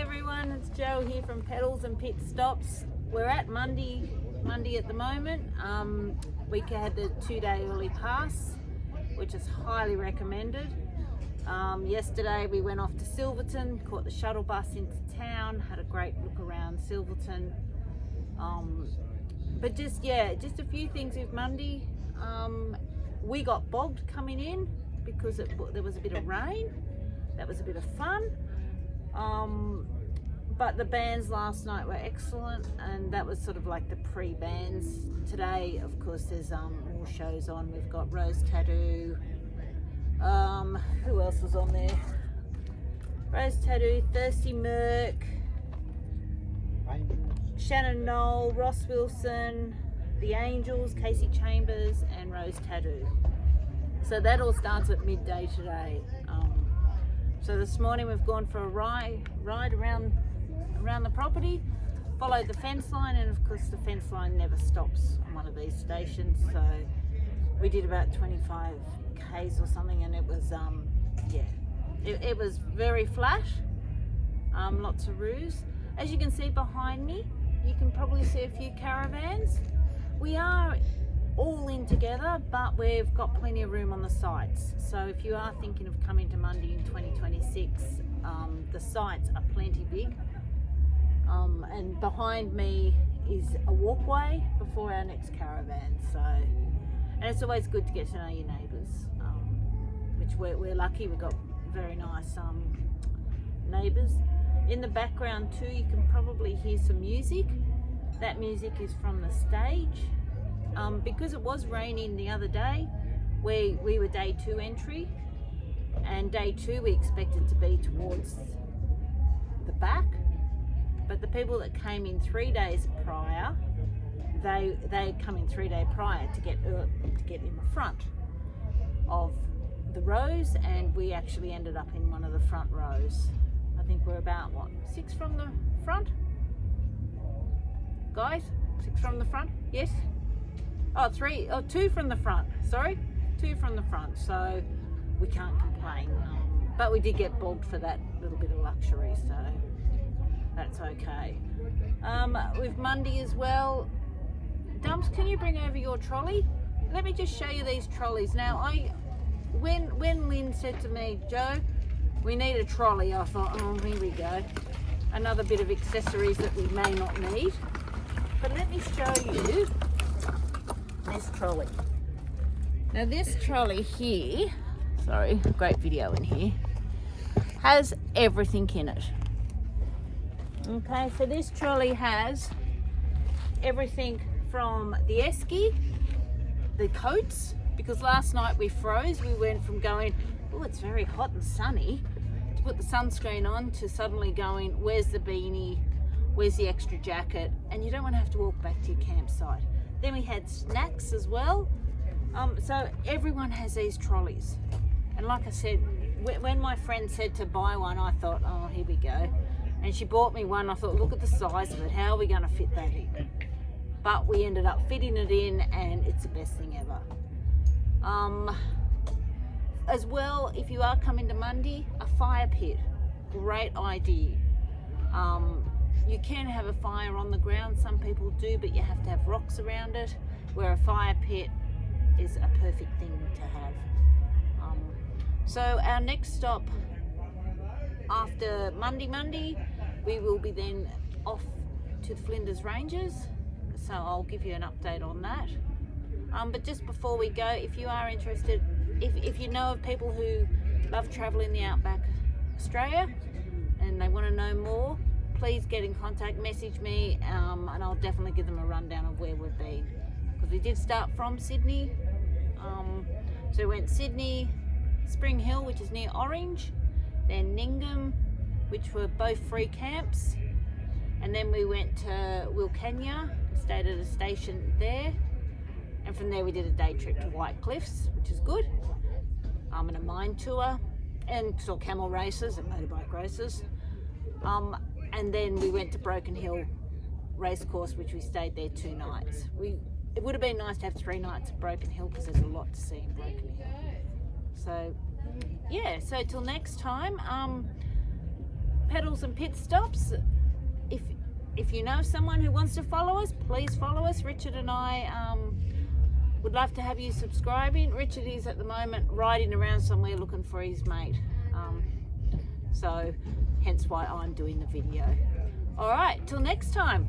everyone, it's Jo here from Pedals and Pit Stops. We're at Mundy at the moment. We had the 2-day early pass, which is highly recommended. Yesterday we went off to Silverton, caught the shuttle bus into town, had a great look around Silverton. But just a few things with Mundy. We got bogged coming in because there was a bit of rain. That was a bit of fun. But the bands last night were excellent, and that was sort of like the pre-bands. Today, of course, there's more shows on. We've got Rose Tattoo. Who else was on there? Rose Tattoo, Thirsty Merc, Shannon Knoll, Ross Wilson, The Angels, Casey Chambers, and Rose Tattoo. So that all starts at midday today. So this morning we've gone for a ride around the property, followed the fence line, and of course the fence line never stops on one of these stations. So we did about 25 Ks or something, and it was it was very flat, lots of roos. As you can see behind me, you can probably see a few caravans. We are all in together, but we've got plenty of room on the sites. So if you are thinking of coming to Mundy in 2026, the sites are plenty big. And behind me is a walkway before our next caravan. So, and it's always good to get to know your neighbours, which we're lucky. We've got very nice neighbours. In the background too, you can probably hear some music. That music is from the stage. Because it was raining the other day, we were day 2 entry, and day 2 we expected to be towards the back, but the people that came in 3 days prior, they come in 3 days prior to get in the front of the rows, and we actually ended up in one of the front rows. I think we're about 6 from the front, guys. 6 from the front, yes. 2 from the front, sorry, 2 from the front, so we can't complain. But we did get bogged for that little bit of luxury, so that's okay. With Mundy as well, Dumps, can you bring over your trolley? Let me just show you these trolleys. Now, when Lynn said to me, Jo, we need a trolley, I thought, oh, here we go. Another bit of accessories that we may not need. But let me show you this trolley. Now this trolley here, sorry, great video in here, has everything in it. Okay, so this trolley has everything from the esky, the coats, because last night we froze. We went from going, oh, it's very hot and sunny, to put the sunscreen on, to suddenly going, where's the beanie, where's the extra jacket, and you don't want to have to walk back to your campsite. Then we had snacks as well. So everyone has these trolleys. And like I said, when my friend said to buy one, I thought, oh, here we go. And she bought me one. I thought, look at the size of it. How are we going to fit that in? But we ended up fitting it in, and it's the best thing ever. As well, if you are coming to Mundy, a fire pit. Great idea. You can have a fire on the ground, some people do, but you have to have rocks around it, where a fire pit is a perfect thing to have. So our next stop after Mundy, we will be then off to the Flinders Ranges, so I'll give you an update on that. But just before we go, if you are interested, if you know of people who love travelling the outback Australia and they want to know more, please get in contact, message me, and I'll definitely give them a rundown of where we've been. Because we did start from Sydney. So we went Sydney, Spring Hill, which is near Orange, then Ningham, which were both free camps, and then we went to Wilcannia, stayed at a station there, and from there we did a day trip to White Cliffs, which is good, and a mine tour, and saw camel races and motorbike races. And then we went to Broken Hill Racecourse, which we stayed there 2 nights. It would have been nice to have 3 nights at Broken Hill because there's a lot to see in Broken Hill. So yeah, so till next time, pedals and pit stops. If you know someone who wants to follow us, please follow us. Richard and I would love to have you subscribing. Richard is at the moment riding around somewhere looking for his mate. So hence why I'm doing the video. All right, till next time.